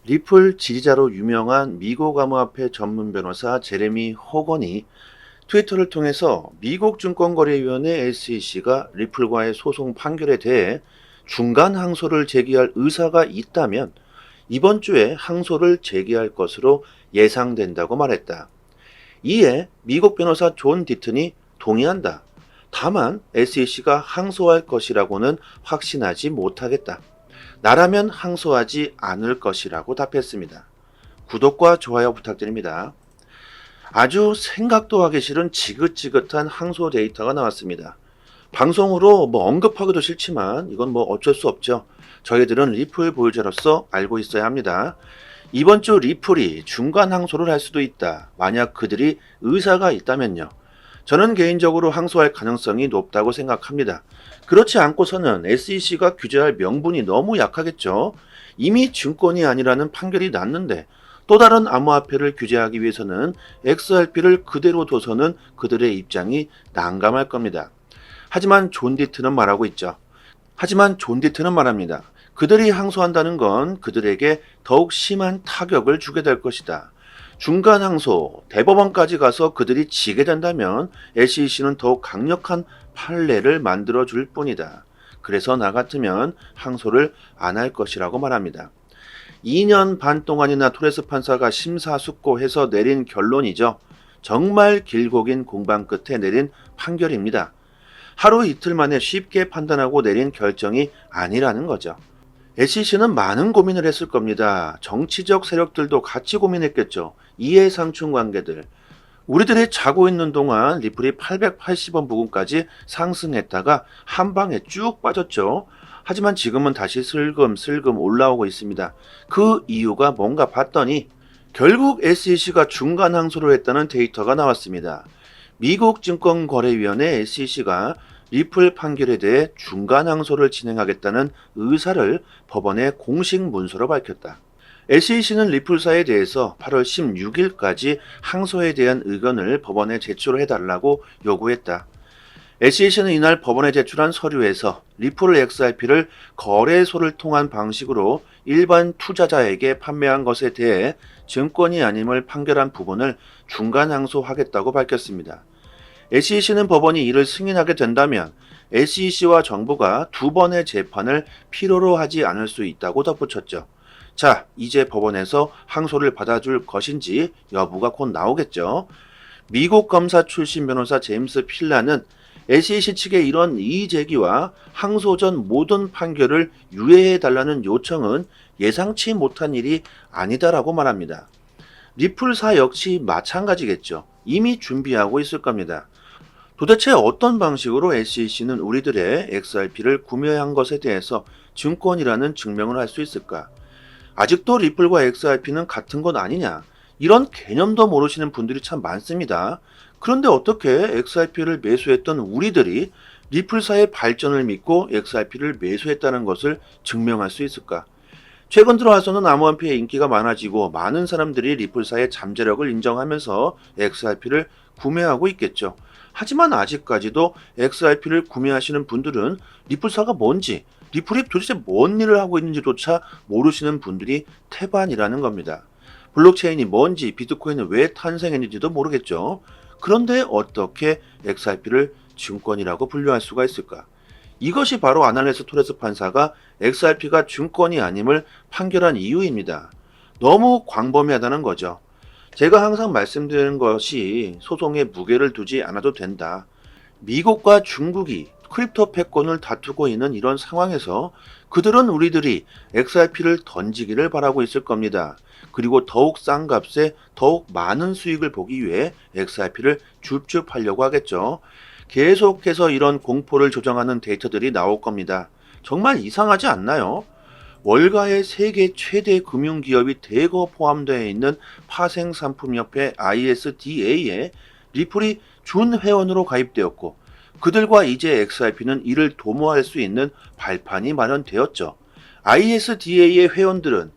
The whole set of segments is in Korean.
리플 지지자로 유명한 미국 암호화폐 전문 변호사 제레미 호건이 트위터를 통해서 미국 증권거래위원회 SEC가 리플과의 소송 판결에 대해 중간 항소를 제기할 의사가 있다면 이번 주에 항소를 제기할 것으로 예상된다고 말했다. 이에 미국 변호사 존 디튼이 동의한다. 다만 SEC가 항소할 것이라고는 확신하지 못하겠다. 나라면 항소하지 않을 것이라고 답했습니다. 구독과 좋아요 부탁드립니다. 아주 생각도 하기 싫은 지긋지긋한 항소 데이터가 나왔습니다. 방송으로 언급하기도 싫지만 이건 어쩔 수 없죠. 저희들은 리플 보유자로서 알고 있어야 합니다. 이번 주 리플이 중간 항소를 할 수도 있다. 만약 그들이 의사가 있다면요. 저는 개인적으로 항소할 가능성이 높다고 생각합니다. 그렇지 않고서는 SEC가 규제할 명분이 너무 약하겠죠. 이미 증권이 아니라는 판결이 났는데 또 다른 암호화폐를 규제하기 위해서는 XRP를 그대로 둬서는 그들의 입장이 난감할 겁니다. 하지만 존 디튼은 말합니다. 그들이 항소한다는 건 그들에게 더욱 심한 타격을 주게 될 것이다. 중간 항소, 대법원까지 가서 그들이 지게 된다면 SEC는 더욱 강력한 판례를 만들어 줄 뿐이다. 그래서 나 같으면 항소를 안 할 것이라고 말합니다. 2년 반 동안이나 토레스 판사가 심사숙고해서 내린 결론이죠. 정말 길고 긴 공방 끝에 내린 판결입니다. 하루 이틀 만에 쉽게 판단하고 내린 결정이 아니라는 거죠. SEC는 많은 고민을 했을 겁니다. 정치적 세력들도 같이 고민했겠죠. 이해상충 관계들. 우리들이 자고 있는 동안 리플이 880원 부근까지 상승했다가 한 방에 쭉 빠졌죠. 하지만 지금은 다시 슬금슬금 올라오고 있습니다. 그 이유가 뭔가 봤더니 결국 SEC가 중간 항소를 했다는 데이터가 나왔습니다. 미국 증권거래위원회 SEC가 리플 판결에 대해 중간 항소를 진행하겠다는 의사를 법원에 공식 문서로 밝혔다. SEC는 리플사에 대해서 8월 16일까지 항소에 대한 의견을 법원에 제출해달라고 요구했다. SEC는 이날 법원에 제출한 서류에서 리플 XRP를 거래소를 통한 방식으로 일반 투자자에게 판매한 것에 대해 증권이 아님을 판결한 부분을 중간 항소하겠다고 밝혔습니다. SEC는 법원이 이를 승인하게 된다면 SEC와 정부가 두 번의 재판을 필요로 하지 않을 수 있다고 덧붙였죠. 자, 이제 법원에서 항소를 받아줄 것인지 여부가 곧 나오겠죠. 미국 검사 출신 변호사 제임스 필라는 SEC 측의 이런 이의제기와 항소 전 모든 판결을 유예해달라는 요청은 예상치 못한 일이 아니다라고 말합니다. 리플사 역시 마찬가지겠죠. 이미 준비하고 있을 겁니다. 도대체 어떤 방식으로 SEC는 우리들의 XRP를 구매한 것에 대해서 증권이라는 증명을 할 수 있을까? 아직도 리플과 XRP는 같은 것 아니냐? 이런 개념도 모르시는 분들이 참 많습니다. 그런데 어떻게 XRP를 매수했던 우리들이 리플사의 발전을 믿고 XRP를 매수했다는 것을 증명할 수 있을까? 최근 들어와서는 암호화폐의 인기가 많아지고 많은 사람들이 리플사의 잠재력을 인정하면서 XRP를 구매하고 있겠죠. 하지만 아직까지도 XRP를 구매하시는 분들은 리플사가 뭔지, 리플이 도대체 뭔 일을 하고 있는지조차 모르시는 분들이 태반이라는 겁니다. 블록체인이 뭔지, 비트코인은 왜 탄생했는지도 모르겠죠. 그런데 어떻게 XRP를 증권이라고 분류할 수가 있을까? 이것이 바로 아날레스 토레스 판사가 XRP가 증권이 아님을 판결한 이유입니다. 너무 광범위하다는 거죠. 제가 항상 말씀드리는 것이 소송에 무게를 두지 않아도 된다. 미국과 중국이 크립토 패권을 다투고 있는 이런 상황에서 그들은 우리들이 XRP를 던지기를 바라고 있을 겁니다. 그리고 더욱 싼 값에 더욱 많은 수익을 보기 위해 XRP를 줍줍하려고 하겠죠. 계속해서 이런 공포를 조정하는 데이터들이 나올 겁니다. 정말 이상하지 않나요? 월가의 세계 최대 금융기업이 대거 포함되어 있는 파생상품협회 ISDA에 리플이 준회원으로 가입되었고 그들과 이제 XRP는 이를 도모할 수 있는 발판이 마련되었죠. ISDA의 회원들은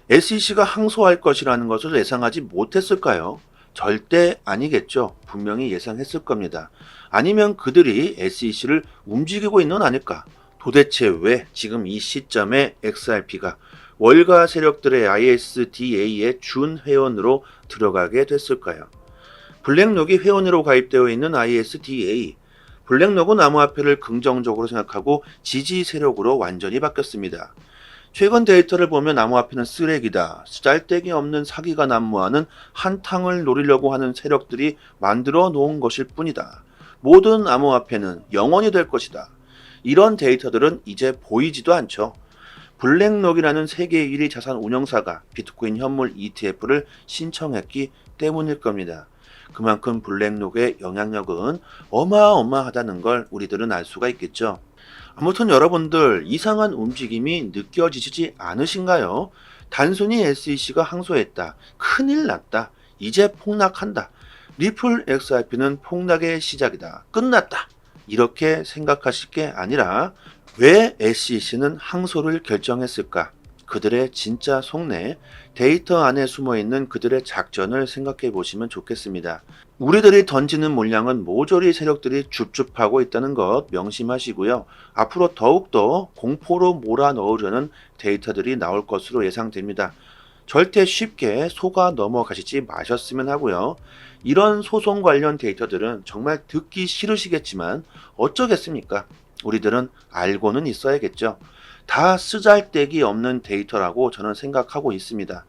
SEC가 항소할 것이라는 것을 예상하지 못했을까요? 절대 아니겠죠. 분명히 예상했을 겁니다. 아니면 그들이 SEC를 움직이고 있는 건 아닐까? 도대체 왜 지금 이 시점에 XRP가 월가 세력들의 ISDA의 준 회원으로 들어가게 됐을까요? 블랙록이 회원으로 가입되어 있는 ISDA, 블랙록은 암호화폐를 긍정적으로 생각하고 지지 세력으로 완전히 바뀌었습니다. 최근 데이터를 보면 암호화폐는 쓰레기다, 쓰잘데기 없는 사기가 난무하는 한탕을 노리려고 하는 세력들이 만들어 놓은 것일 뿐이다. 모든 암호화폐는 영원히 될 것이다. 이런 데이터들은 이제 보이지도 않죠. 블랙록이라는 세계 1위 자산 운용사가 비트코인 현물 ETF를 신청했기 때문일 겁니다. 그만큼 블랙록의 영향력은 어마어마하다는 걸 우리들은 알 수가 있겠죠. 아무튼 여러분들 이상한 움직임이 느껴지지 않으신가요? 단순히 SEC가 항소했다. 큰일 났다. 이제 폭락한다. 리플 XRP는 폭락의 시작이다. 끝났다. 이렇게 생각하실 게 아니라 왜 SEC는 항소를 결정했을까? 그들의 진짜 속내, 데이터 안에 숨어있는 그들의 작전을 생각해 보시면 좋겠습니다. 우리들이 던지는 물량은 모조리 세력들이 줍줍하고 있다는 것 명심하시고요. 앞으로 더욱더 공포로 몰아넣으려는 데이터들이 나올 것으로 예상됩니다. 절대 쉽게 속아 넘어가시지 마셨으면 하고요. 이런 소송 관련 데이터들은 정말 듣기 싫으시겠지만 어쩌겠습니까? 우리들은 알고는 있어야겠죠. 다 쓰잘데기 없는 데이터라고 저는 생각하고 있습니다.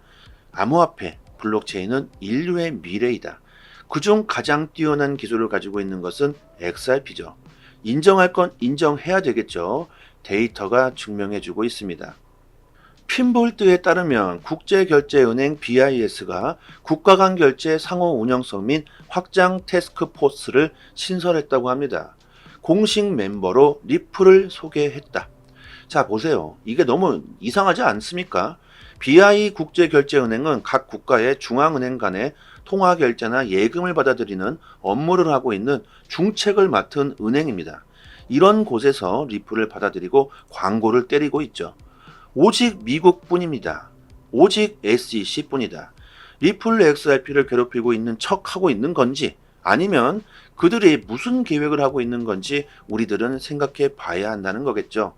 암호화폐, 블록체인은 인류의 미래이다. 그중 가장 뛰어난 기술을 가지고 있는 것은 XRP죠. 인정할 건 인정해야 되겠죠. 데이터가 증명해주고 있습니다. 핀볼트에 따르면 국제결제은행 BIS가 국가 간 결제 상호 운영성 및 확장 태스크포스를 신설했다고 합니다. 공식 멤버로 리플을 소개했다. 자, 보세요. 이게 너무 이상하지 않습니까? BI 국제결제은행은 각 국가의 중앙은행 간의 통화결제나 예금을 받아들이는 업무를 하고 있는 중책을 맡은 은행입니다. 이런 곳에서 리플을 받아들이고 광고를 때리고 있죠. 오직 미국뿐입니다. 오직 SEC뿐이다. 리플 XRP를 괴롭히고 있는 척하고 있는 건지 아니면 그들이 무슨 계획을 하고 있는 건지 우리들은 생각해 봐야 한다는 거겠죠.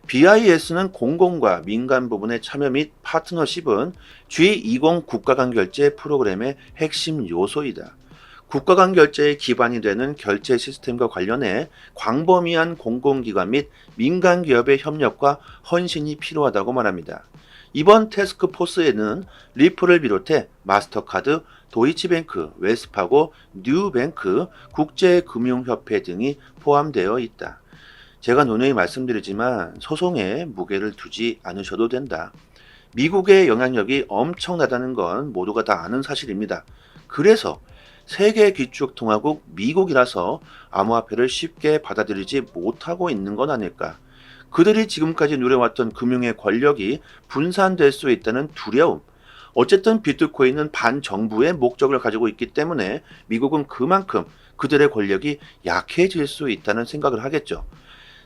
BIS는 공공과 민간 부분의 참여 및 파트너십은 G20 국가간결제 프로그램의 핵심 요소이다. 국가간결제의 기반이 되는 결제 시스템과 관련해 광범위한 공공기관 및 민간 기업의 협력과 헌신이 필요하다고 말합니다. 이번 태스크포스에는 리플을 비롯해 마스터카드, 도이치뱅크, 웨스파고, 뉴뱅크, 국제금융협회 등이 포함되어 있다. 제가 누누이 말씀드리지만 소송에 무게를 두지 않으셔도 된다. 미국의 영향력이 엄청나다는 건 모두가 다 아는 사실입니다. 그래서 세계 기축통화국 미국이라서 암호화폐를 쉽게 받아들이지 못하고 있는 건 아닐까. 그들이 지금까지 누려왔던 금융의 권력이 분산될 수 있다는 두려움. 어쨌든 비트코인은 반정부의 목적을 가지고 있기 때문에 미국은 그만큼 그들의 권력이 약해질 수 있다는 생각을 하겠죠.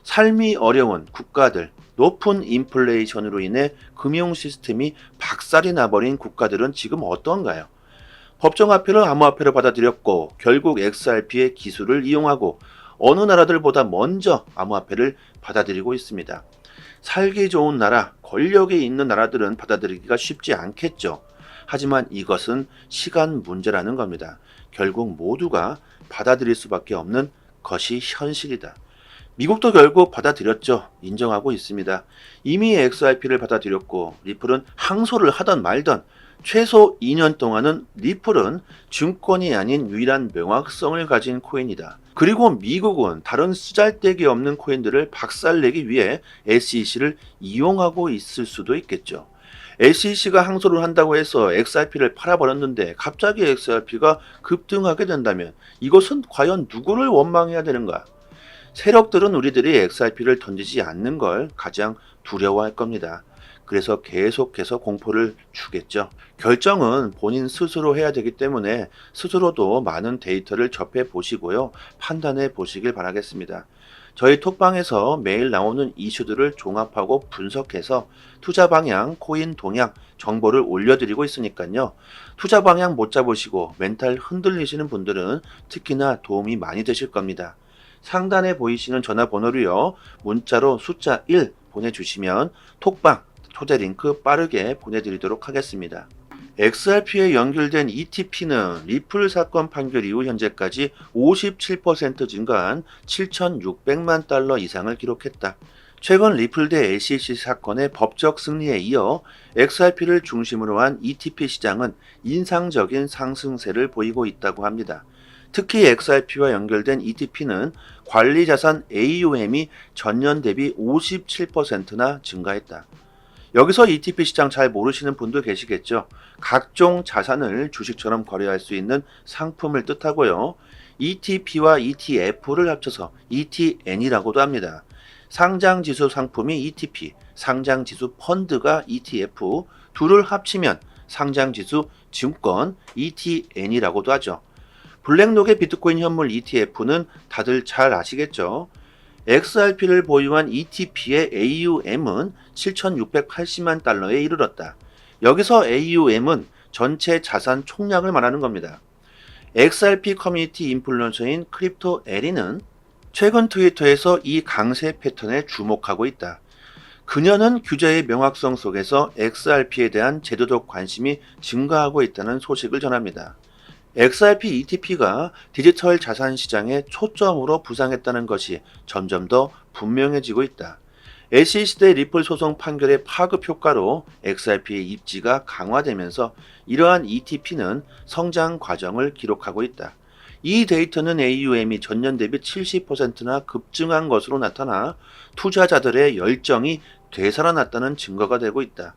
삶이 어려운 국가들, 높은 인플레이션으로 인해 금융 시스템이 박살이 나버린 국가들은 지금 어떤가요? 법정화폐를 암호화폐로 받아들였고 결국 XRP의 기술을 이용하고 어느 나라들보다 먼저 암호화폐를 받아들이고 있습니다. 살기 좋은 나라, 권력이 있는 나라들은 받아들이기가 쉽지 않겠죠. 하지만 이것은 시간 문제라는 겁니다. 결국 모두가 받아들일 수밖에 없는 것이 현실이다. 미국도 결국 받아들였죠. 인정하고 있습니다. 이미 XRP를 받아들였고 리플은 항소를 하던 말던 최소 2년 동안은 리플은 증권이 아닌 유일한 명확성을 가진 코인이다. 그리고 미국은 다른 쓰잘데기 없는 코인들을 박살내기 위해 SEC를 이용하고 있을 수도 있겠죠. SEC가 항소를 한다고 해서 XRP를 팔아버렸는데 갑자기 XRP가 급등하게 된다면 이것은 과연 누구를 원망해야 되는가? 세력들은 우리들이 XRP를 던지지 않는 걸 가장 두려워할 겁니다. 그래서 계속해서 공포를 주겠죠. 결정은 본인 스스로 해야 되기 때문에 스스로도 많은 데이터를 접해 보시고요. 판단해 보시길 바라겠습니다. 저희 톡방에서 매일 나오는 이슈들을 종합하고 분석해서 투자 방향, 코인 동향, 정보를 올려드리고 있으니까요. 투자 방향 못 잡으시고 멘탈 흔들리시는 분들은 특히나 도움이 많이 되실 겁니다. 상단에 보이시는 전화번호로요. 문자로 숫자 1 보내주시면 톡방 토대 링크 빠르게 보내드리도록 하겠습니다. XRP에 연결된 ETP는 리플 사건 판결 이후 현재까지 57% 증가한 7,600만 달러 이상을 기록했다. 최근 리플 대 SEC 사건의 법적 승리에 이어 XRP를 중심으로 한 ETP 시장은 인상적인 상승세를 보이고 있다고 합니다. 특히 XRP와 연결된 ETP는 관리자산 AUM이 전년 대비 57%나 증가했다. 여기서 ETP 시장 잘 모르시는 분도 계시겠죠. 각종 자산을 주식처럼 거래할 수 있는 상품을 뜻하고요. ETP와 ETF를 합쳐서 ETN이라고도 합니다. 상장지수 상품이 ETP, 상장지수 펀드가 ETF, 둘을 합치면 상장지수 증권 ETN이라고도 하죠. 블랙록의 비트코인 현물 ETF는 다들 잘 아시겠죠? XRP를 보유한 ETP의 AUM은 7,680만 달러에 이르렀다. 여기서 AUM은 전체 자산 총량을 말하는 겁니다. XRP 커뮤니티 인플루언서인 크립토 에리는 최근 트위터에서 이 강세 패턴에 주목하고 있다. 그녀는 규제의 명확성 속에서 XRP에 대한 제도적 관심이 증가하고 있다는 소식을 전합니다. XRP ETP가 디지털 자산 시장의 초점으로 부상했다는 것이 점점 더 분명해지고 있다. SEC 대 리플 소송 판결의 파급 효과로 XRP의 입지가 강화되면서 이러한 ETP는 성장 과정을 기록하고 있다. 이 데이터는 AUM이 전년 대비 70%나 급증한 것으로 나타나 투자자들의 열정이 되살아났다는 증거가 되고 있다.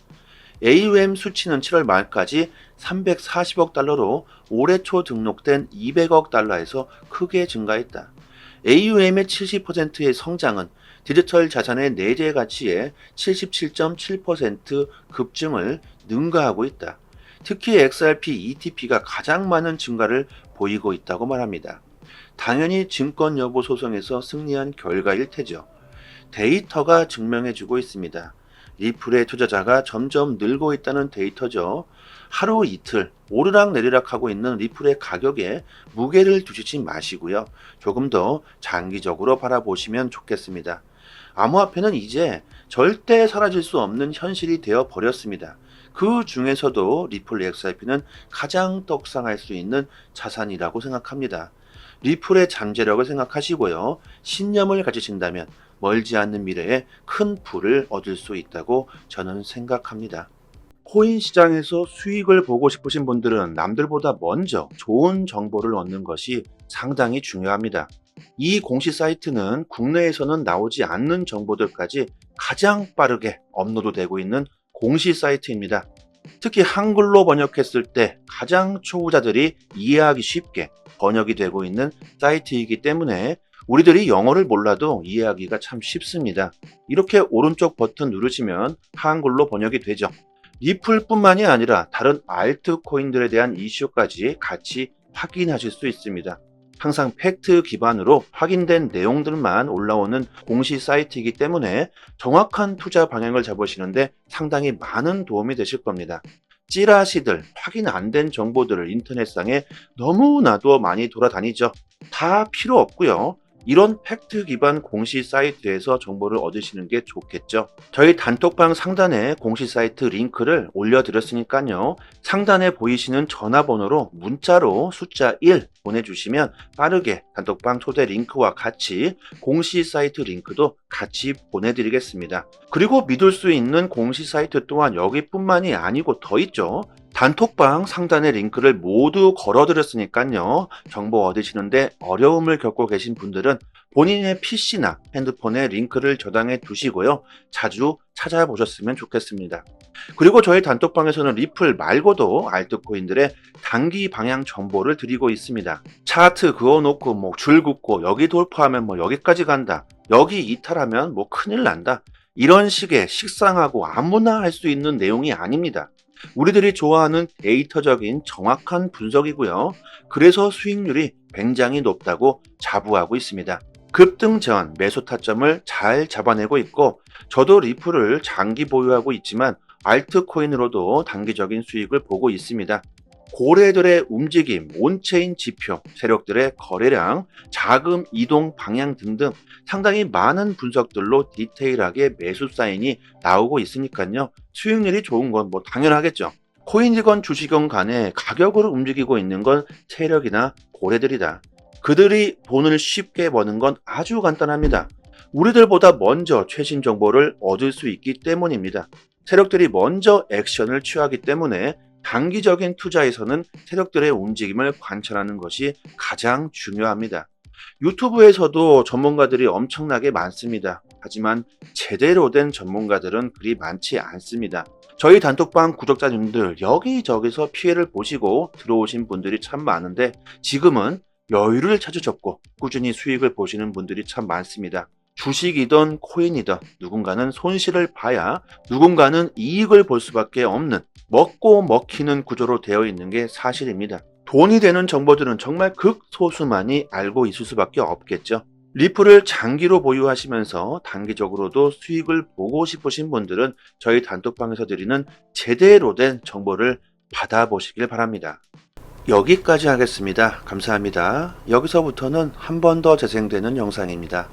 AUM 수치는 7월 말까지 340억 달러로 올해 초 등록된 200억 달러에서 크게 증가했다. AUM의 70%의 성장은 디지털 자산의 내재 가치의 77.7% 급증을 능가하고 있다. 특히 XRP ETP가 가장 많은 증가를 보이고 있다고 말합니다. 당연히 증권 여부 소송에서 승리한 결과일 테죠. 데이터가 증명해주고 있습니다. 리플의 투자자가 점점 늘고 있다는 데이터죠. 하루 이틀 오르락 내리락 하고 있는 리플의 가격에 무게를 두시지 마시고요. 조금 더 장기적으로 바라보시면 좋겠습니다. 암호화폐는 이제 절대 사라질 수 없는 현실이 되어 버렸습니다. 그 중에서도 리플 XRP는 가장 떡상할 수 있는 자산이라고 생각합니다. 리플의 잠재력을 생각하시고요. 신념을 가지신다면 멀지 않는 미래에 큰 부를 얻을 수 있다고 저는 생각합니다. 코인 시장에서 수익을 보고 싶으신 분들은 남들보다 먼저 좋은 정보를 얻는 것이 상당히 중요합니다. 이 공시 사이트는 국내에서는 나오지 않는 정보들까지 가장 빠르게 업로드되고 있는 공시 사이트입니다. 특히 한글로 번역했을 때 가장 초보자들이 이해하기 쉽게 번역이 되고 있는 사이트이기 때문에 우리들이 영어를 몰라도 이해하기가 참 쉽습니다. 이렇게 오른쪽 버튼 누르시면 한글로 번역이 되죠. 리플뿐만이 아니라 다른 알트코인들에 대한 이슈까지 같이 확인하실 수 있습니다. 항상 팩트 기반으로 확인된 내용들만 올라오는 공시 사이트이기 때문에 정확한 투자 방향을 잡으시는데 상당히 많은 도움이 되실 겁니다. 찌라시들, 확인 안 된 정보들을 인터넷상에 너무나도 많이 돌아다니죠. 다 필요 없고요. 이런 팩트 기반 공시 사이트에서 정보를 얻으시는 게 좋겠죠. 저희 단톡방 상단에 공시 사이트 링크를 올려드렸으니까요. 상단에 보이시는 전화번호로 문자로 숫자 1 보내주시면 빠르게 단톡방 초대 링크와 같이 공시 사이트 링크도 같이 보내드리겠습니다. 그리고 믿을 수 있는 공시 사이트 또한 여기뿐만이 아니고 더 있죠. 단톡방 상단에 링크를 모두 걸어드렸으니까요. 정보 얻으시는데 어려움을 겪고 계신 분들은 본인의 PC나 핸드폰에 링크를 저장해 두시고요. 자주 찾아보셨으면 좋겠습니다. 그리고 저희 단톡방에서는 리플 말고도 알트코인들의 단기 방향 정보를 드리고 있습니다. 차트 그어놓고 줄 긋고 여기 돌파하면 여기까지 간다. 여기 이탈하면 큰일 난다. 이런 식의 식상하고 아무나 할 수 있는 내용이 아닙니다. 우리들이 좋아하는 데이터적인 정확한 분석이고요. 그래서 수익률이 굉장히 높다고 자부하고 있습니다. 급등 전 매수 타점을 잘 잡아내고 있고 저도 리플을 장기 보유하고 있지만 알트코인으로도 단기적인 수익을 보고 있습니다. 고래들의 움직임, 온체인 지표, 세력들의 거래량, 자금 이동 방향 등등 상당히 많은 분석들로 디테일하게 매수 사인이 나오고 있으니까요. 수익률이 좋은 건 뭐 당연하겠죠. 코인이건 주식이건 간에 가격으로 움직이고 있는 건 세력이나 고래들이다. 그들이 돈을 쉽게 버는 건 아주 간단합니다. 우리들보다 먼저 최신 정보를 얻을 수 있기 때문입니다. 세력들이 먼저 액션을 취하기 때문에 단기적인 투자에서는 세력들의 움직임을 관찰하는 것이 가장 중요합니다. 유튜브에서도 전문가들이 엄청나게 많습니다. 하지만 제대로 된 전문가들은 그리 많지 않습니다. 저희 단톡방 구독자님들 여기저기서 피해를 보시고 들어오신 분들이 참 많은데 지금은 여유를 찾으셨고 꾸준히 수익을 보시는 분들이 참 많습니다. 주식이든 코인이든 누군가는 손실을 봐야 누군가는 이익을 볼 수밖에 없는 먹고 먹히는 구조로 되어 있는 게 사실입니다. 돈이 되는 정보들은 정말 극소수만이 알고 있을 수밖에 없겠죠. 리플을 장기로 보유하시면서 단기적으로도 수익을 보고 싶으신 분들은 저희 단톡방에서 드리는 제대로 된 정보를 받아보시길 바랍니다. 여기까지 하겠습니다. 감사합니다. 여기서부터는 한 번 더 재생되는 영상입니다.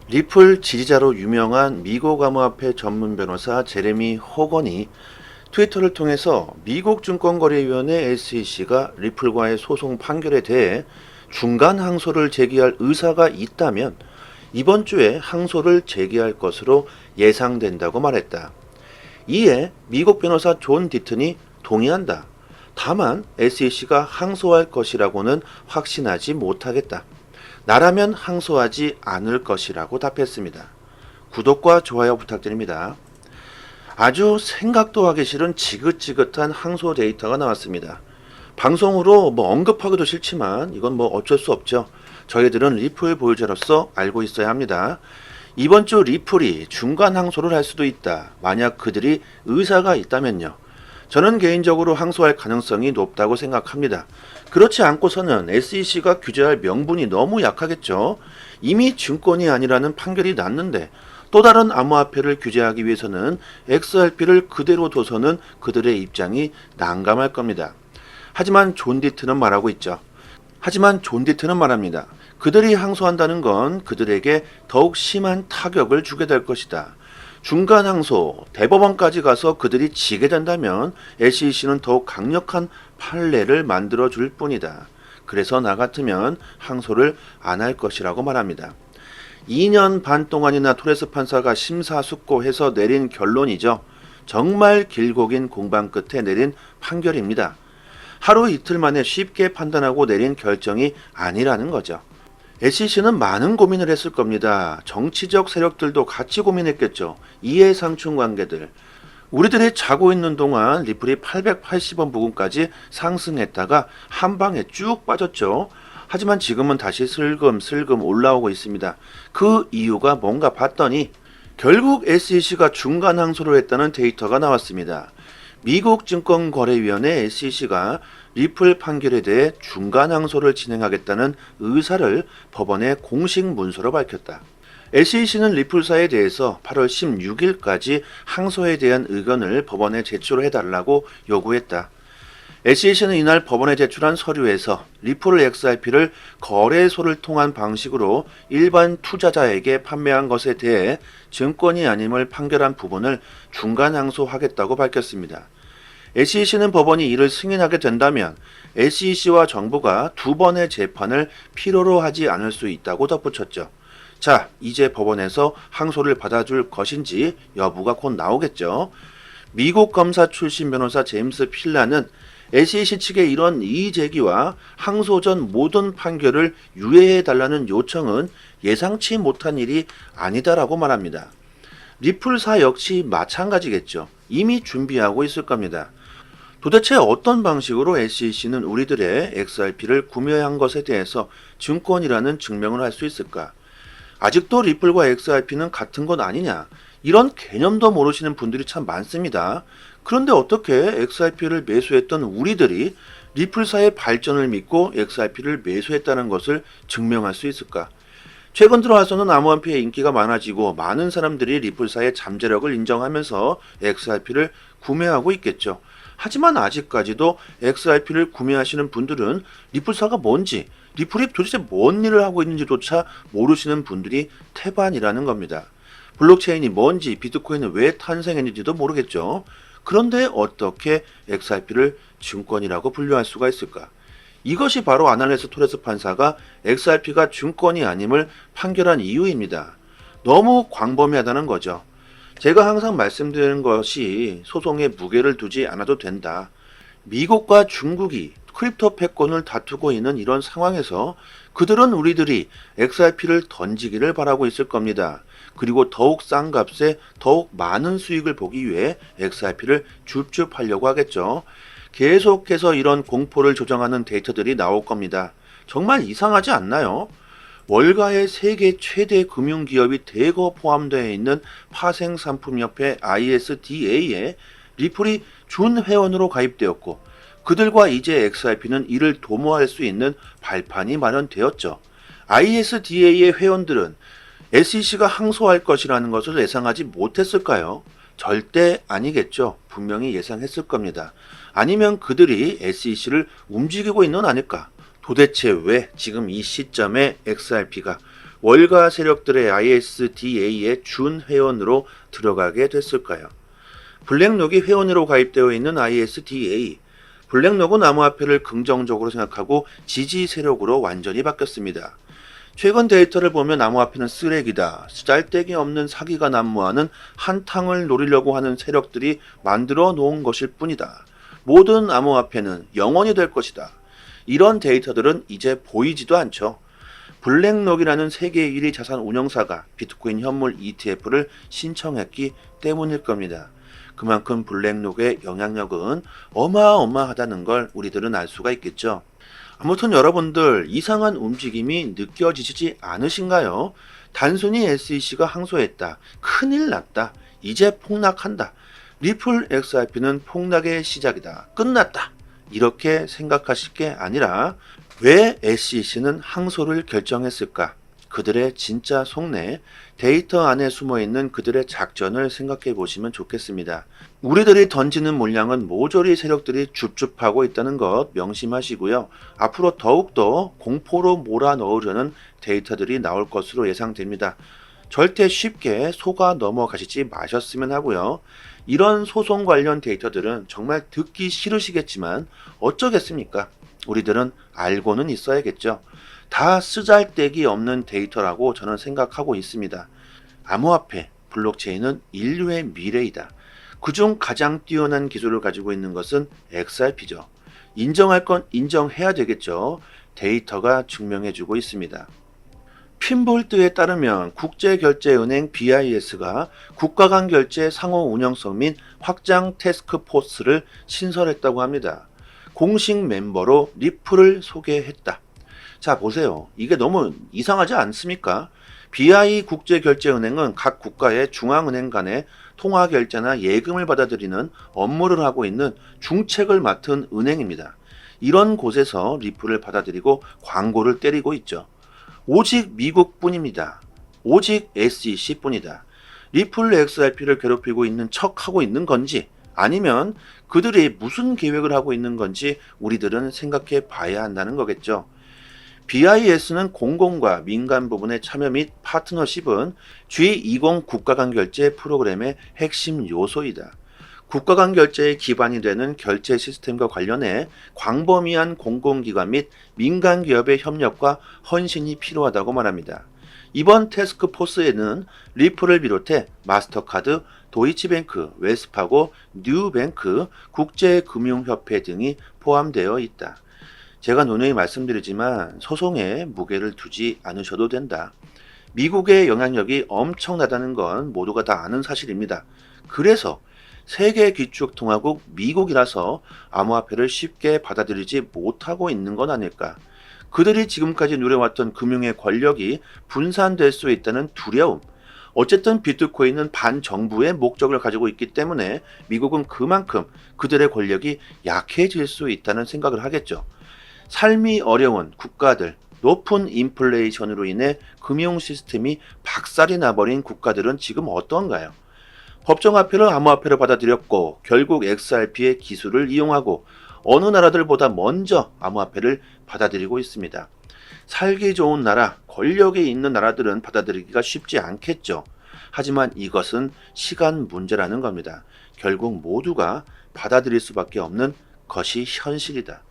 리플 지지자로 유명한 미국 암호화폐 전문 변호사 제레미 호건이 트위터를 통해서 미국 증권거래위원회 SEC가 리플과의 소송 판결에 대해 중간 항소를 제기할 의사가 있다면 이번 주에 항소를 제기할 것으로 예상된다고 말했다. 이에 미국 변호사 존 디튼이 동의한다. 다만 SEC가 항소할 것이라고는 확신하지 못하겠다. 나라면 항소하지 않을 것이라고 답했습니다. 구독과 좋아요 부탁드립니다. 아주 생각도 하기 싫은 지긋지긋한 항소 데이터가 나왔습니다. 방송으로 언급하기도 싫지만 이건 어쩔 수 없죠. 저희들은 리플 보유자로서 알고 있어야 합니다. 이번 주 리플이 중간 항소를 할 수도 있다. 만약 그들이 의사가 있다면요. 저는 개인적으로 항소할 가능성이 높다고 생각합니다. 그렇지 않고서는 SEC가 규제할 명분이 너무 약하겠죠. 이미 증권이 아니라는 판결이 났는데 또 다른 암호화폐를 규제하기 위해서는 XRP를 그대로 둬서는 그들의 입장이 난감할 겁니다. 하지만 존 디튼은 말합니다. 그들이 항소한다는 건 그들에게 더욱 심한 타격을 주게 될 것이다. 중간 항소, 대법원까지 가서 그들이 지게 된다면 SEC는 더욱 강력한 판례를 만들어 줄 뿐이다. 그래서 나 같으면 항소를 안 할 것이라고 말합니다. 2년 반 동안이나 토레스 판사가 심사숙고해서 내린 결론이죠. 정말 길고 긴 공방 끝에 내린 판결입니다. 하루 이틀 만에 쉽게 판단하고 내린 결정이 아니라는 거죠. SEC는 많은 고민을 했을 겁니다. 정치적 세력들도 같이 고민했겠죠. 이해상충 관계들. 우리들이 자고 있는 동안 리플이 880원 부근까지 상승했다가 한 방에 쭉 빠졌죠. 하지만 지금은 다시 슬금슬금 올라오고 있습니다. 그 이유가 뭔가 봤더니 결국 SEC가 중간 항소를 했다는 데이터가 나왔습니다. 미국 증권거래위원회 SEC가 리플 판결에 대해 중간 항소를 진행하겠다는 의사를 법원에 공식 문서로 밝혔다. SEC는 리플사에 대해서 8월 16일까지 항소에 대한 의견을 법원에 제출해달라고 요구했다. SEC는 이날 법원에 제출한 서류에서 리플 XRP를 거래소를 통한 방식으로 일반 투자자에게 판매한 것에 대해 증권이 아님을 판결한 부분을 중간 항소하겠다고 밝혔습니다. SEC는 법원이 이를 승인하게 된다면 SEC와 정부가 두 번의 재판을 필요로 하지 않을 수 있다고 덧붙였죠. 자, 이제 법원에서 항소를 받아줄 것인지 여부가 곧 나오겠죠. 미국 검사 출신 변호사 제임스 필라는 SEC 측의 이런 이의 제기와 항소 전 모든 판결을 유예해달라는 요청은 예상치 못한 일이 아니다라고 말합니다. 리플사 역시 마찬가지겠죠. 이미 준비하고 있을 겁니다. 도대체 어떤 방식으로 SEC는 우리들의 XRP를 구매한 것에 대해서 증권이라는 증명을 할 수 있을까? 아직도 리플과 XRP는 같은 것 아니냐? 이런 개념도 모르시는 분들이 참 많습니다. 그런데 어떻게 XRP를 매수했던 우리들이 리플사의 발전을 믿고 XRP를 매수했다는 것을 증명할 수 있을까? 최근 들어와서는 암호화폐의 인기가 많아지고 많은 사람들이 리플사의 잠재력을 인정하면서 XRP를 구매하고 있겠죠. 하지만 아직까지도 XRP를 구매하시는 분들은 리플사가 뭔지, 리플이 도대체 뭔 일을 하고 있는지조차 모르시는 분들이 태반이라는 겁니다. 블록체인이 뭔지, 비트코인은 왜 탄생했는지도 모르겠죠. 그런데 어떻게 XRP를 증권이라고 분류할 수가 있을까? 이것이 바로 아날레스 토레스 판사가 XRP가 증권이 아님을 판결한 이유입니다. 너무 광범위하다는 거죠. 제가 항상 말씀드리는 것이 소송에 무게를 두지 않아도 된다. 미국과 중국이 크립토 패권을 다투고 있는 이런 상황에서 그들은 우리들이 XRP를 던지기를 바라고 있을 겁니다. 그리고 더욱 싼 값에 더욱 많은 수익을 보기 위해 XRP를 줍줍하려고 하겠죠. 계속해서 이런 공포를 조정하는 데이터들이 나올 겁니다. 정말 이상하지 않나요? 월가의 세계 최대 금융기업이 대거 포함되어 있는 파생상품협회 ISDA에 리플이 준회원으로 가입되었고 그들과 이제 XRP는 이를 도모할 수 있는 발판이 마련되었죠. ISDA의 회원들은 SEC가 항소할 것이라는 것을 예상하지 못했을까요? 절대 아니겠죠. 분명히 예상했을 겁니다. 아니면 그들이 SEC를 움직이고 있는 아닐까? 도대체 왜 지금 이 시점에 XRP가 월가 세력들의 ISDA의 준회원으로 들어가게 됐을까요? 블랙록이 회원으로 가입되어 있는 ISDA, 블랙록은 암호화폐를 긍정적으로 생각하고 지지 세력으로 완전히 바뀌었습니다. 최근 데이터를 보면 암호화폐는 쓰레기다, 쓰잘데기 없는 사기가 난무하는 한탕을 노리려고 하는 세력들이 만들어 놓은 것일 뿐이다. 모든 암호화폐는 영원히 될 것이다. 이런 데이터들은 이제 보이지도 않죠. 블랙록이라는 세계 1위 자산 운용사가 비트코인 현물 ETF를 신청했기 때문일 겁니다. 그만큼 블랙록의 영향력은 어마어마하다는 걸 우리들은 알 수가 있겠죠. 아무튼 여러분들 이상한 움직임이 느껴지지 않으신가요? 단순히 SEC가 항소했다. 큰일 났다. 이제 폭락한다. 리플 XRP는 폭락의 시작이다. 끝났다. 이렇게 생각하실 게 아니라 왜 SEC는 항소를 결정했을까? 그들의 진짜 속내, 데이터 안에 숨어있는 그들의 작전을 생각해 보시면 좋겠습니다. 우리들이 던지는 물량은 모조리 세력들이 줍줍하고 있다는 것 명심하시고요. 앞으로 더욱더 공포로 몰아넣으려는 데이터들이 나올 것으로 예상됩니다. 절대 쉽게 속아 넘어가시지 마셨으면 하고요. 이런 소송 관련 데이터들은 정말 듣기 싫으시겠지만 어쩌겠습니까? 우리들은 알고는 있어야겠죠. 다 쓰잘데기 없는 데이터라고 저는 생각하고 있습니다. 암호화폐, 블록체인은 인류의 미래이다. 그중 가장 뛰어난 기술을 가지고 있는 것은 XRP죠. 인정할 건 인정해야 되겠죠. 데이터가 증명해주고 있습니다. 핀볼트에 따르면 국제결제은행 BIS가 국가 간 결제 상호 운영성 및 확장 태스크포스를 신설했다고 합니다. 공식 멤버로 리플을 소개했다. 자, 보세요. 이게 너무 이상하지 않습니까? BI 국제결제은행은 각 국가의 중앙은행 간의 통화결제나 예금을 받아들이는 업무를 하고 있는 중책을 맡은 은행입니다. 이런 곳에서 리플을 받아들이고 광고를 때리고 있죠. 오직 미국뿐입니다. 오직 SEC뿐이다. 리플 XRP를 괴롭히고 있는 척하고 있는 건지 아니면 그들이 무슨 계획을 하고 있는 건지 우리들은 생각해 봐야 한다는 거겠죠. BIS는 공공과 민간 부분의 참여 및 파트너십은 G20 국가간결제 프로그램의 핵심 요소이다. 국가간결제의 기반이 되는 결제 시스템과 관련해 광범위한 공공기관 및 민간기업의 협력과 헌신이 필요하다고 말합니다. 이번 태스크포스에는 리플을 비롯해 마스터카드, 도이치뱅크, 웨스파고, 뉴뱅크, 국제금융협회 등이 포함되어 있다. 제가 누누이 말씀드리지만 소송에 무게를 두지 않으셔도 된다. 미국의 영향력이 엄청나다는 건 모두가 다 아는 사실입니다. 그래서 세계 기축통화국 미국이라서 암호화폐를 쉽게 받아들이지 못하고 있는 건 아닐까. 그들이 지금까지 누려왔던 금융의 권력이 분산될 수 있다는 두려움. 어쨌든 비트코인은 반정부의 목적을 가지고 있기 때문에 미국은 그만큼 그들의 권력이 약해질 수 있다는 생각을 하겠죠. 삶이 어려운 국가들, 높은 인플레이션으로 인해 금융 시스템이 박살이 나버린 국가들은 지금 어떤가요? 법정화폐를 암호화폐로 받아들였고 결국 XRP의 기술을 이용하고 어느 나라들보다 먼저 암호화폐를 받아들이고 있습니다. 살기 좋은 나라, 권력이 있는 나라들은 받아들이기가 쉽지 않겠죠. 하지만 이것은 시간 문제라는 겁니다. 결국 모두가 받아들일 수밖에 없는 것이 현실이다.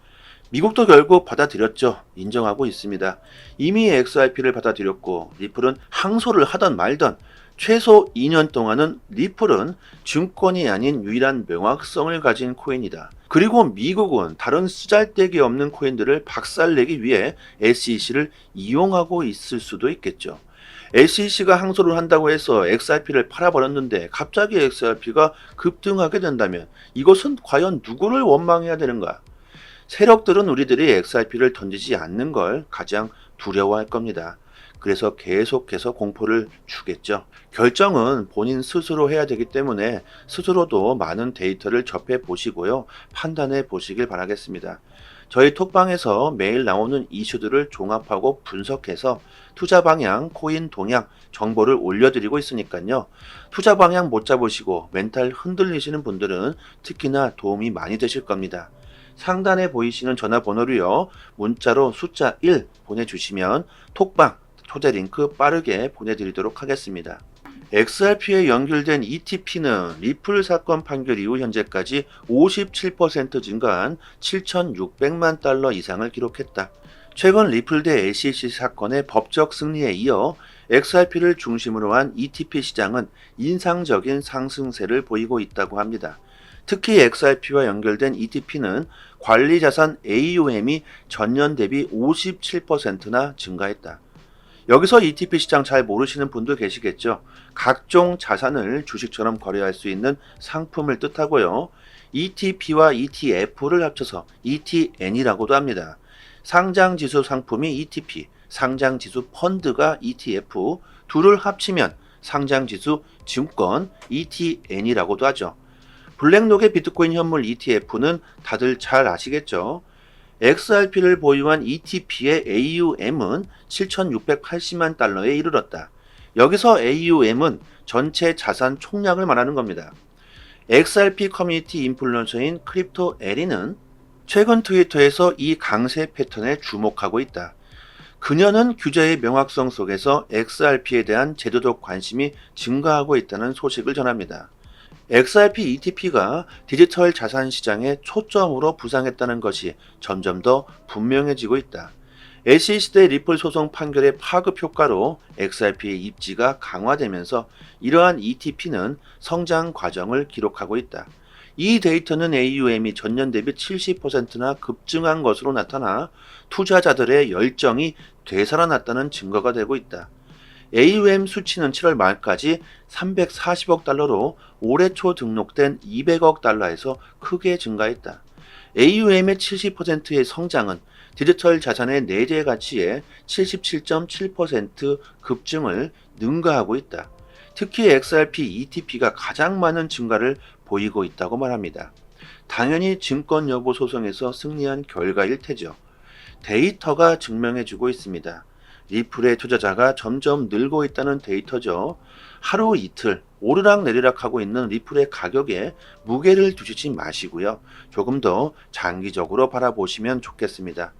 미국도 결국 받아들였죠. 인정하고 있습니다. 이미 XRP를 받아들였고 리플은 항소를 하던 말던 최소 2년 동안은 리플은 증권이 아닌 유일한 명확성을 가진 코인이다. 그리고 미국은 다른 쓰잘데기 없는 코인들을 박살내기 위해 SEC를 이용하고 있을 수도 있겠죠. SEC가 항소를 한다고 해서 XRP를 팔아버렸는데 갑자기 XRP가 급등하게 된다면 이것은 과연 누구를 원망해야 되는가? 세력들은 우리들이 XRP를 던지지 않는 걸 가장 두려워할 겁니다. 그래서 계속해서 공포를 주겠죠. 결정은 본인 스스로 해야 되기 때문에 스스로도 많은 데이터를 접해 보시고요. 판단해 보시길 바라겠습니다. 저희 톡방에서 매일 나오는 이슈들을 종합하고 분석해서 투자 방향, 코인 동향, 정보를 올려드리고 있으니까요. 투자 방향 못 잡으시고 멘탈 흔들리시는 분들은 특히나 도움이 많이 되실 겁니다. 상단에 보이시는 전화번호로요. 문자로 숫자 1 보내주시면 톡방 초대 링크 빠르게 보내드리도록 하겠습니다. XRP에 연결된 ETP는 리플 사건 판결 이후 현재까지 57% 증가한 7,600만 달러 이상을 기록했다. 최근 리플 대 SEC 사건의 법적 승리에 이어 XRP를 중심으로 한 ETP 시장은 인상적인 상승세를 보이고 있다고 합니다. 특히 XRP와 연결된 ETP는 관리자산 AUM이 전년 대비 57%나 증가했다. 여기서 ETP 시장 잘 모르시는 분도 계시겠죠. 각종 자산을 주식처럼 거래할 수 있는 상품을 뜻하고요. ETP와 ETF를 합쳐서 ETN이라고도 합니다. 상장지수 상품이 ETP, 상장지수 펀드가 ETF, 둘을 합치면 상장지수 증권 ETN이라고도 하죠. 블랙록의 비트코인 현물 ETF는 다들 잘 아시겠죠? XRP를 보유한 ETP의 AUM은 7,680만 달러에 이르렀다. 여기서 AUM은 전체 자산 총량을 말하는 겁니다. XRP 커뮤니티 인플루언서인 크립토 에리는 최근 트위터에서 이 강세 패턴에 주목하고 있다. 그녀는 규제의 명확성 속에서 XRP에 대한 제도적 관심이 증가하고 있다는 소식을 전합니다. XRP ETP가 디지털 자산 시장의 초점으로 부상했다는 것이 점점 더 분명해지고 있다. SEC 대 리플 소송 판결의 파급 효과로 XRP의 입지가 강화되면서 이러한 ETP는 성장 과정을 기록하고 있다. 이 데이터는 AUM이 전년 대비 70%나 급증한 것으로 나타나 투자자들의 열정이 되살아났다는 증거가 되고 있다. AUM 수치는 7월 말까지 340억 달러로 올해 초 등록된 200억 달러에서 크게 증가했다. AUM의 70%의 성장은 디지털 자산의 내재 가치의 77.7% 급증을 능가하고 있다. 특히 XRP ETP가 가장 많은 증가를 보이고 있다고 말합니다. 당연히 증권 여부 소송에서 승리한 결과일 테죠. 데이터가 증명해주고 있습니다. 리플의 투자자가 점점 늘고 있다는 데이터죠. 하루 이틀 오르락 내리락 하고 있는 리플의 가격에 무게를 두시지 마시고요. 조금 더 장기적으로 바라보시면 좋겠습니다.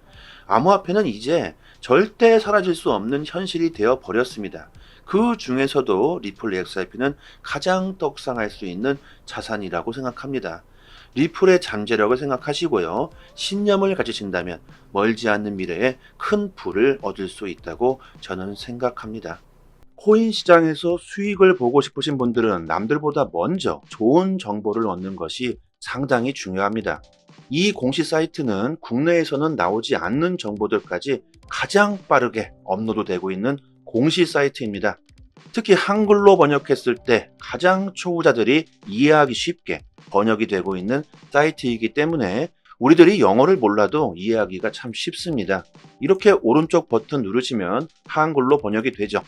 암호화폐는 이제 절대 사라질 수 없는 현실이 되어 버렸습니다. 그 중에서도 리플 XRP는 가장 떡상할 수 있는 자산이라고 생각합니다. 리플의 잠재력을 생각하시고요. 신념을 가지신다면 멀지 않는 미래에 큰 부를 얻을 수 있다고 저는 생각합니다. 코인 시장에서 수익을 보고 싶으신 분들은 남들보다 먼저 좋은 정보를 얻는 것이 상당히 중요합니다. 이 공시 사이트는 국내에서는 나오지 않는 정보들까지 가장 빠르게 업로드되고 있는 공시 사이트입니다. 특히 한글로 번역했을 때 가장 초보자들이 이해하기 쉽게 번역이 되고 있는 사이트이기 때문에 우리들이 영어를 몰라도 이해하기가 참 쉽습니다. 이렇게 오른쪽 버튼 누르시면 한글로 번역이 되죠.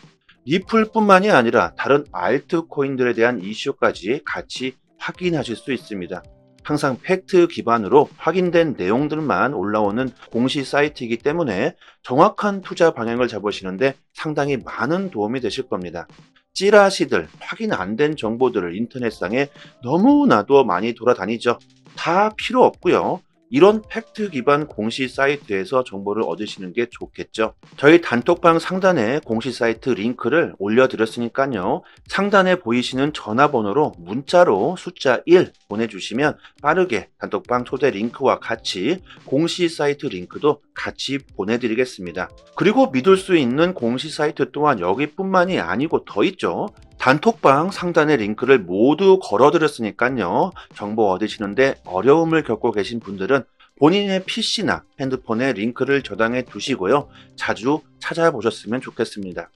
리플뿐만이 아니라 다른 알트코인들에 대한 이슈까지 같이 확인하실 수 있습니다. 항상 팩트 기반으로 확인된 내용들만 올라오는 공시 사이트이기 때문에 정확한 투자 방향을 잡으시는데 상당히 많은 도움이 되실 겁니다. 찌라시들, 확인 안 된 정보들을 인터넷상에 너무나도 많이 돌아다니죠. 다 필요 없고요. 이런 팩트 기반 공시 사이트에서 정보를 얻으시는 게 좋겠죠. 저희 단톡방 상단에 공시 사이트 링크를 올려드렸으니까요. 상단에 보이시는 전화번호로 문자로 숫자 1 보내주시면 빠르게 단톡방 초대 링크와 같이 공시 사이트 링크도 같이 보내드리겠습니다. 그리고 믿을 수 있는 공시 사이트 또한 여기뿐만이 아니고 더 있죠. 단톡방 상단의 링크를 모두 걸어드렸으니까요. 정보 얻으시는데 어려움을 겪고 계신 분들은 본인의 PC나 핸드폰에 링크를 저장해 두시고요. 자주 찾아보셨으면 좋겠습니다.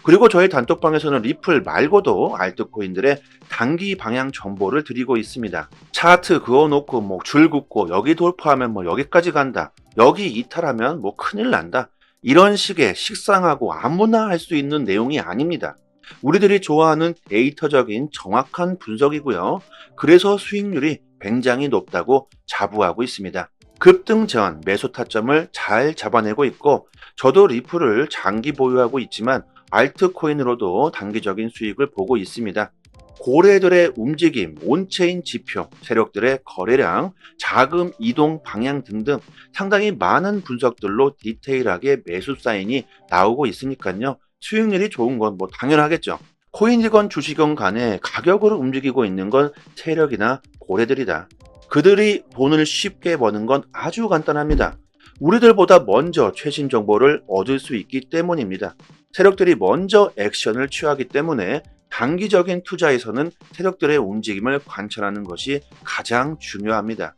그리고 저희 단톡방에서는 리플 말고도 알트코인들의 단기 방향 정보를 드리고 있습니다. 차트 그어놓고 뭐 줄 긋고 여기 돌파하면 뭐 여기까지 간다. 여기 이탈하면 뭐 큰일 난다. 이런 식의 식상하고 아무나 할 수 있는 내용이 아닙니다. 우리들이 좋아하는 데이터적인 정확한 분석이고요. 그래서 수익률이 굉장히 높다고 자부하고 있습니다. 급등 전 매수 타점을 잘 잡아내고 있고 저도 리플을 장기 보유하고 있지만 알트코인으로도 단기적인 수익을 보고 있습니다. 고래들의 움직임, 온체인 지표, 세력들의 거래량, 자금 이동 방향 등등 상당히 많은 분석들로 디테일하게 매수 사인이 나오고 있으니까요. 수익률이 좋은 건 뭐 당연하겠죠. 코인이건 주식이건 간에 가격으로 움직이고 있는 건 세력이나 고래들이다. 그들이 돈을 쉽게 버는 건 아주 간단합니다. 우리들보다 먼저 최신 정보를 얻을 수 있기 때문입니다. 세력들이 먼저 액션을 취하기 때문에 단기적인 투자에서는 세력들의 움직임을 관찰하는 것이 가장 중요합니다.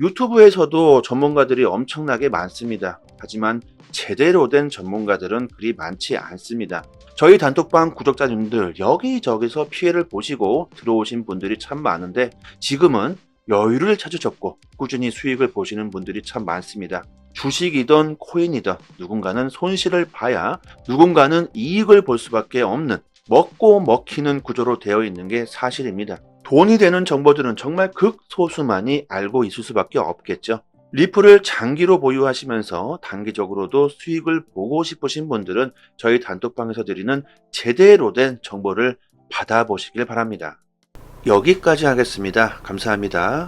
유튜브에서도 전문가들이 엄청나게 많습니다. 하지만 제대로 된 전문가들은 그리 많지 않습니다. 저희 단톡방 구독자님들 여기저기서 피해를 보시고 들어오신 분들이 참 많은데 지금은 여유를 찾으셨고 꾸준히 수익을 보시는 분들이 참 많습니다. 주식이든 코인이든 누군가는 손실을 봐야 누군가는 이익을 볼 수밖에 없는 먹고 먹히는 구조로 되어 있는 게 사실입니다. 돈이 되는 정보들은 정말 극소수만이 알고 있을 수밖에 없겠죠. 리플을 장기로 보유하시면서 단기적으로도 수익을 보고 싶으신 분들은 저희 단톡방에서 드리는 제대로 된 정보를 받아보시길 바랍니다. 여기까지 하겠습니다. 감사합니다.